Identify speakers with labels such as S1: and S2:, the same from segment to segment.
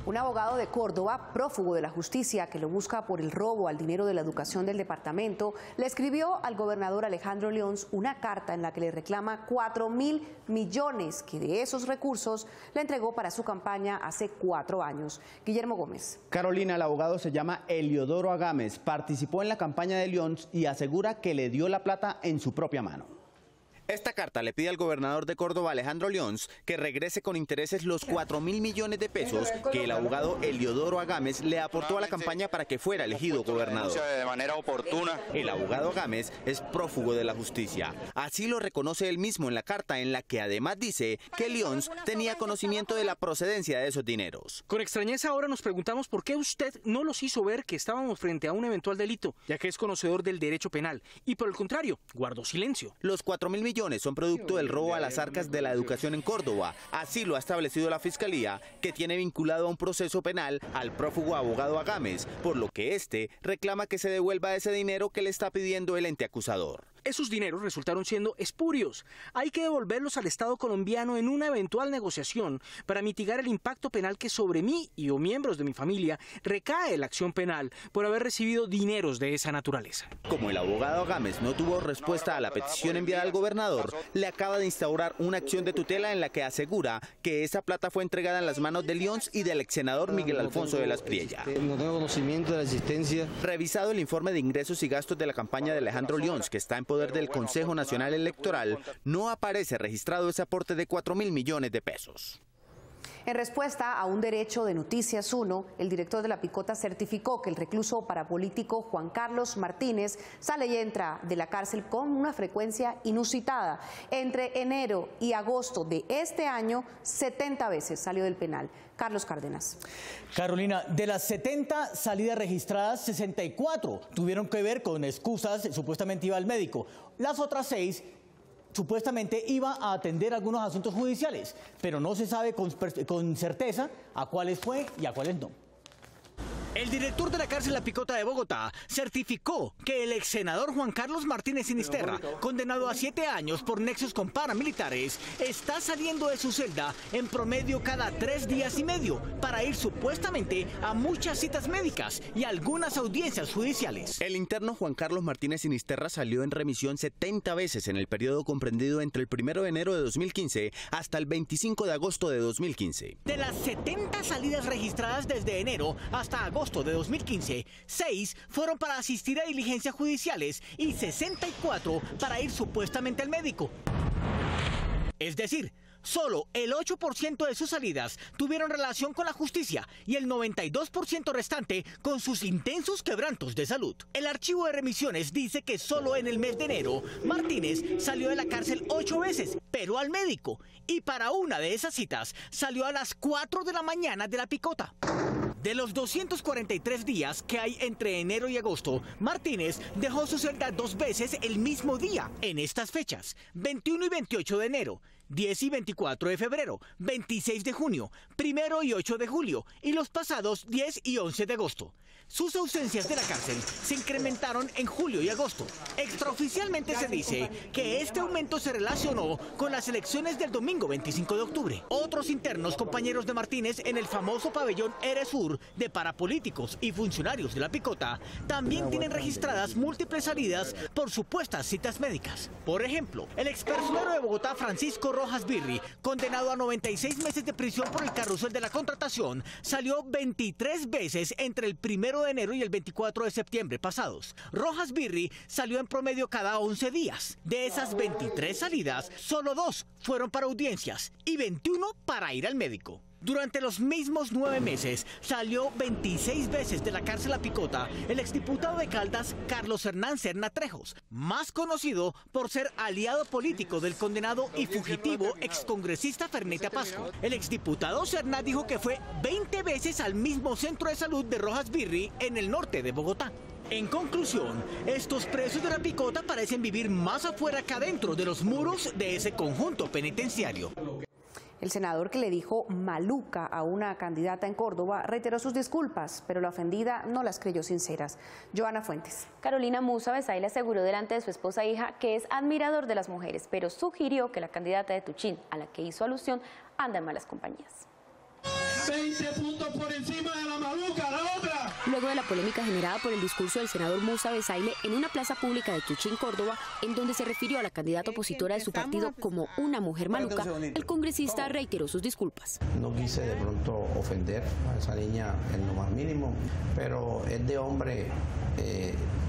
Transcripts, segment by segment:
S1: Un abogado de Córdoba, prófugo de la justicia, que lo busca por el robo al dinero de la educación del departamento, le escribió al gobernador Alejandro Lyons una carta en la que le reclama 4.000 millones que de esos recursos le entregó para su campaña hace 4 años. Guillermo Gómez.
S2: Carolina, el abogado se llama Eliodoro Agames, participó en la campaña de Lyons y asegura que le dio la plata en su propia mano.
S3: Esta carta le pide al gobernador de Córdoba, Alejandro Lyons, que regrese con intereses los 4.000 millones de pesos que el abogado Eliodoro Agames le aportó a la campaña para que fuera elegido gobernador.
S4: De manera oportuna.
S3: El abogado Agames es prófugo de la justicia. Así lo reconoce él mismo en la carta, en la que además dice que Lyons tenía conocimiento de la procedencia de esos dineros.
S5: Con extrañeza ahora nos preguntamos por qué usted no nos hizo ver que estábamos frente a un eventual delito, ya que es conocedor del derecho penal, y por el contrario, guardó silencio.
S3: Los 4.000 millones son producto del robo a las arcas de la educación en Córdoba. Así lo ha establecido la Fiscalía, que tiene vinculado a un proceso penal al prófugo abogado Agames, por lo que este reclama que se devuelva ese dinero que le está pidiendo el ente acusador.
S5: Esos dineros resultaron siendo espurios. Hay que devolverlos al Estado colombiano en una eventual negociación para mitigar el impacto penal que sobre mí y o miembros de mi familia recae la acción penal por haber recibido dineros de esa naturaleza.
S3: Como el abogado Agames no tuvo respuesta a la petición enviada al gobernador, le acaba de instaurar una acción de tutela en la que asegura que esa plata fue entregada en las manos de Lyons y del ex senador Miguel Alfonso de la Espriella.
S6: No tengo conocimiento de la existencia.
S3: Revisado el informe de ingresos y gastos de la campaña de Alejandro Lyons, que está en poder del Consejo Nacional Electoral, no aparece registrado ese aporte de 4.000 millones de pesos.
S1: En respuesta a un derecho de Noticias 1, el director de la Picota certificó que el recluso parapolítico Juan Carlos Martínez sale y entra de la cárcel con una frecuencia inusitada. Entre enero y agosto de este año, 70 veces salió del penal. Carlos Cárdenas.
S7: Carolina, de las 70 salidas registradas, 64 tuvieron que ver con excusas, supuestamente iba al médico. Las otras 6 supuestamente iba a atender algunos asuntos judiciales, pero no se sabe con certeza a cuáles fue y a cuáles no.
S5: El director de la cárcel La Picota de Bogotá certificó que el ex senador Juan Carlos Martínez Sinisterra, condenado a 7 años por nexos con paramilitares, está saliendo de su celda en promedio cada 3 días y medio para ir supuestamente a muchas citas médicas y algunas audiencias judiciales.
S3: El interno Juan Carlos Martínez Sinisterra salió en remisión 70 veces en el periodo comprendido entre el 1 de enero de 2015 hasta el 25 de agosto de 2015.
S5: De las 70 salidas registradas desde enero hasta agosto de 2015, 6 fueron para asistir a diligencias judiciales y 64 para ir supuestamente al médico. Es decir, solo el 8% de sus salidas tuvieron relación con la justicia y el 92% restante con sus intensos quebrantos de salud. El archivo de remisiones dice que solo en el mes de enero, Martínez salió de la cárcel 8 veces, pero al médico. Y para una de esas citas salió a las 4 de la mañana de La Picota. De los 243 días que hay entre enero y agosto, Martínez dejó su celda 2 veces el mismo día. En estas fechas, 21 y 28 de enero, 10 y 24 de febrero, 26 de junio, 1 y 8 de julio y los pasados 10 y 11 de agosto. Sus ausencias de la cárcel se incrementaron en julio y agosto. Extraoficialmente se dice que este aumento se relacionó con las elecciones del domingo 25 de octubre. Otros internos compañeros de Martínez en el famoso pabellón Eresur de parapolíticos y funcionarios de La Picota también tienen registradas múltiples salidas por supuestas citas médicas. Por ejemplo, el expersonero de Bogotá Francisco Rojas Birri, condenado a 96 meses de prisión por el carrusel de la contratación, salió 23 veces entre el 1 de enero y el 24 de septiembre pasados. Rojas Birri salió en promedio cada 11 días. De esas 23 salidas, solo 2 fueron para audiencias y 21 para ir al médico. Durante los mismos 9 meses salió 26 veces de la cárcel La Picota el exdiputado de Caldas Carlos Hernán Serna Trejos, más conocido por ser aliado político del condenado y fugitivo excongresista Fernete Apasco. El exdiputado Serna dijo que fue 20 veces al mismo centro de salud de Rojas Birri en el norte de Bogotá. En conclusión, estos presos de La Picota parecen vivir más afuera que adentro de los muros de ese conjunto penitenciario.
S1: El senador que le dijo maluca a una candidata en Córdoba reiteró sus disculpas, pero la ofendida no las creyó sinceras. Joana Fuentes.
S8: Carolina Musa Besay le aseguró delante de su esposa e hija que es admirador de las mujeres, pero sugirió que la candidata de Tuchín, a la que hizo alusión, anda en malas compañías.
S9: 20 puntos por encima.
S4: luego de la polémica generada por el discurso del senador Musa Besaile en una plaza pública de Tuchín, Córdoba, en donde se refirió a la candidata opositora de su partido como una mujer maluca, el congresista reiteró sus disculpas.
S6: No quise de pronto ofender a esa niña en lo más mínimo, pero es de hombre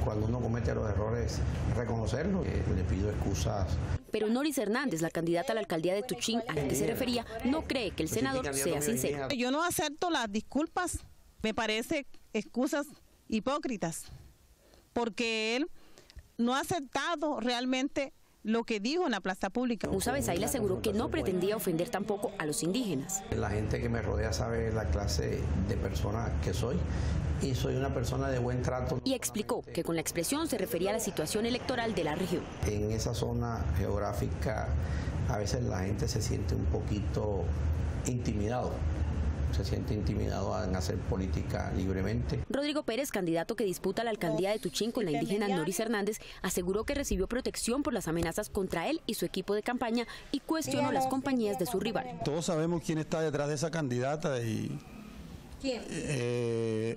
S6: cuando uno comete los errores reconocerlo. Le pido excusas.
S4: Pero Noris Hernández, la candidata a la alcaldía de Tuchín a la que se refería, no cree que el senador sea sincero.
S9: Yo no acepto las disculpas, me parece excusas hipócritas, porque él no ha aceptado realmente lo que dijo en la plaza pública.
S4: Musa Besaile aseguró que no pretendía ofender tampoco a los indígenas.
S6: La gente que me rodea sabe la clase de persona que soy y soy una persona de buen trato.
S4: Y explicó que con la expresión se refería a la situación electoral de la región.
S6: En esa zona geográfica a veces la gente se siente un poquito intimidado. Se siente intimidado en hacer política libremente.
S4: Rodrigo Pérez, candidato que disputa la alcaldía de Tuchín con la indígena Noris Hernández, aseguró que recibió protección por las amenazas contra él y su equipo de campaña y cuestionó las compañías de su rival.
S10: Todos sabemos quién está detrás de esa candidata y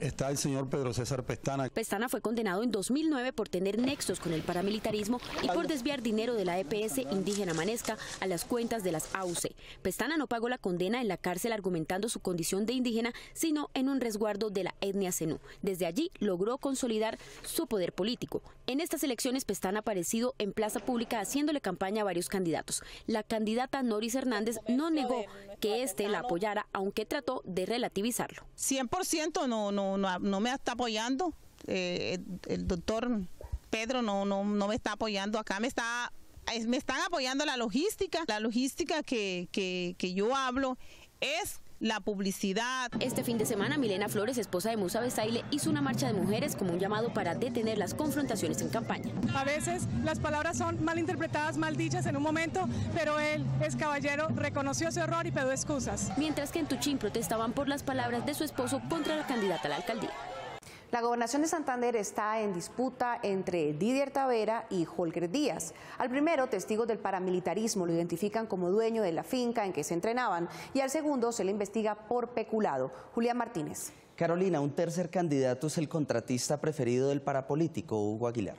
S10: está el señor Pedro César Pestana.
S4: Pestana fue condenado en 2009 por tener nexos con el paramilitarismo y por desviar dinero de la EPS indígena Manesca a las cuentas de las AUC. Pestana no pagó la condena en la cárcel argumentando su condición de indígena, sino en un resguardo de la etnia zenú. Desde allí logró consolidar su poder político. En estas elecciones Pestana ha aparecido en plaza pública haciéndole campaña a varios candidatos. La candidata Noris Hernández no negó que éste la apoyara, aunque trató de relativizarlo.
S9: 100% no me está apoyando, el doctor Pedro no me está apoyando acá, me están apoyando la logística que yo hablo es la publicidad.
S4: Este fin de semana, Milena Flores, esposa de Musa Besaile, hizo una marcha de mujeres como un llamado para detener las confrontaciones en campaña.
S11: A veces las palabras son mal interpretadas, mal dichas en un momento, pero él es caballero, reconoció su error y pidió excusas.
S4: Mientras que en Tuchín protestaban por las palabras de su esposo contra la candidata a la alcaldía.
S1: La gobernación de Santander está en disputa entre Didier Tavera y Holger Díaz. Al primero, testigos del paramilitarismo lo identifican como dueño de la finca en que se entrenaban y al segundo se le investiga por peculado. Julián Martínez.
S2: Carolina, un tercer candidato es el contratista preferido del parapolítico Hugo Aguilar.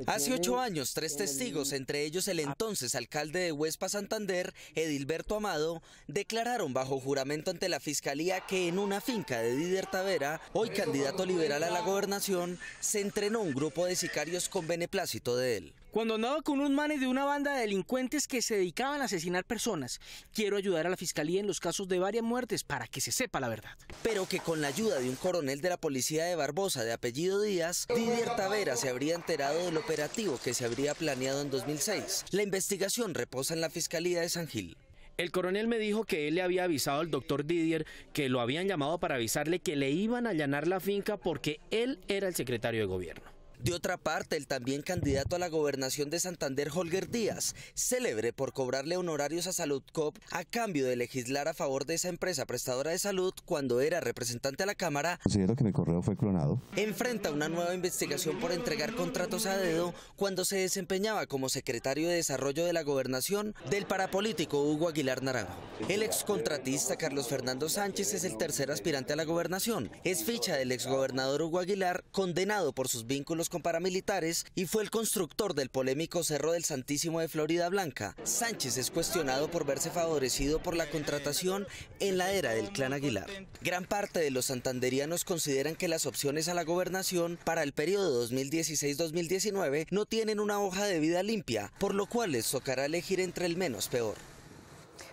S12: Hace 8 años, 3 testigos, entre ellos el entonces alcalde de Huespa, Santander, Edilberto Amado, declararon bajo juramento ante la Fiscalía que en una finca de Didier Tavera, hoy candidato liberal a la gobernación, se entrenó un grupo de sicarios con beneplácito de él.
S13: Cuando andaba con unos manes de una banda de delincuentes que se dedicaban a asesinar personas. Quiero ayudar a la Fiscalía en los casos de varias muertes para que se sepa la verdad.
S12: Pero que con la ayuda de un coronel de la policía de Barbosa de apellido Díaz, Didier Tavera se habría enterado del operativo que se habría planeado en 2006. La investigación reposa en la Fiscalía de San Gil.
S13: El coronel me dijo que él le había avisado al doctor Didier que lo habían llamado para avisarle que le iban a allanar la finca porque él era el secretario de gobierno.
S12: De otra parte, el también candidato a la gobernación de Santander, Holger Díaz, célebre por cobrarle honorarios a Saludcop a cambio de legislar a favor de esa empresa prestadora de salud cuando era representante a la Cámara,
S14: considero que mi correo fue clonado.
S12: Enfrenta una nueva investigación por entregar contratos a dedo cuando se desempeñaba como secretario de Desarrollo de la Gobernación del parapolítico Hugo Aguilar Naranjo. El excontratista Carlos Fernando Sánchez es el tercer aspirante a la gobernación. Es ficha del exgobernador Hugo Aguilar, condenado por sus vínculos con paramilitares y fue el constructor del polémico Cerro del Santísimo de Florida Blanca. Sánchez es cuestionado por verse favorecido por la contratación en la era del clan Aguilar. Gran parte de los santanderianos consideran que las opciones a la gobernación para el periodo 2016-2019 no tienen una hoja de vida limpia, por lo cual les tocará elegir entre el menos peor.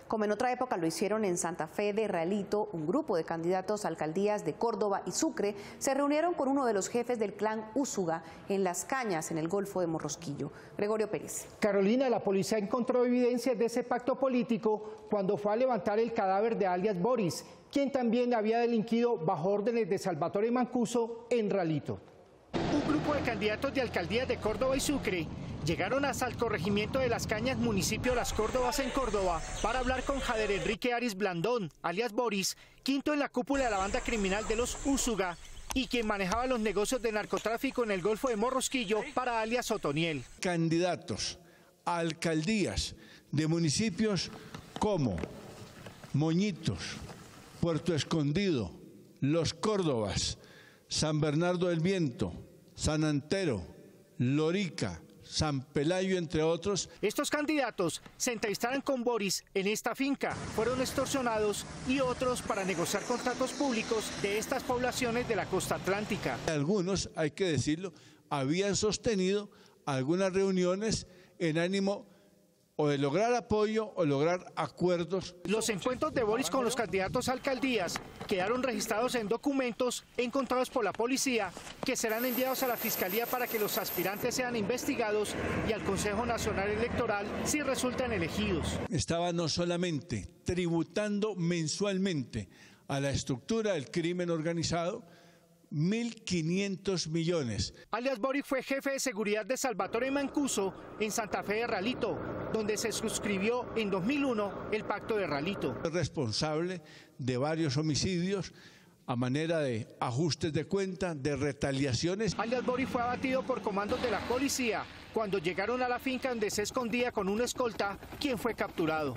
S1: Como en otra época lo hicieron en Santa Fe de Realito, un grupo de candidatos a alcaldías de Córdoba y Sucre se reunieron con uno de los jefes del clan Úsuga en Las Cañas, en el Golfo de Morrosquillo. Gregorio Pérez.
S15: Carolina, la policía encontró evidencias de ese pacto político cuando fue a levantar el cadáver de alias Boris, quien también había delinquido bajo órdenes de Salvatore Mancuso en Realito.
S16: Un grupo de candidatos de alcaldías de Córdoba y Sucre llegaron hasta el corregimiento de Las Cañas, municipio Las Córdobas en Córdoba, para hablar con Jader Enrique Aris Blandón, alias Boris, quinto en la cúpula de la banda criminal de los Úsuga y quien manejaba los negocios de narcotráfico en el Golfo de Morrosquillo para alias Otoniel.
S17: Candidatos a alcaldías de municipios como Moñitos, Puerto Escondido, Los Córdobas, San Bernardo del Viento, San Antero, Lorica, San Pelayo, entre otros.
S16: Estos candidatos se entrevistaron con Boris en esta finca, fueron extorsionados y otros para negociar contratos públicos de estas poblaciones de la costa atlántica.
S17: Algunos, hay que decirlo, habían sostenido algunas reuniones en ánimo o de lograr apoyo o lograr acuerdos.
S16: Los encuentros de Boris con los candidatos a alcaldías quedaron registrados en documentos encontrados por la policía que serán enviados a la Fiscalía para que los aspirantes sean investigados y al Consejo Nacional Electoral si resultan elegidos.
S17: Estaba no solamente tributando mensualmente a la estructura del crimen organizado, 1.500 millones.
S16: Alias Boris fue jefe de seguridad de Salvatore Mancuso en Santa Fe de Ralito, donde se suscribió en 2001 el Pacto de Ralito.
S17: Es responsable de varios homicidios a manera de ajustes de cuenta, de retaliaciones.
S16: Alias Boris fue abatido por comandos de la policía cuando llegaron a la finca donde se escondía con una escolta, quien fue capturado.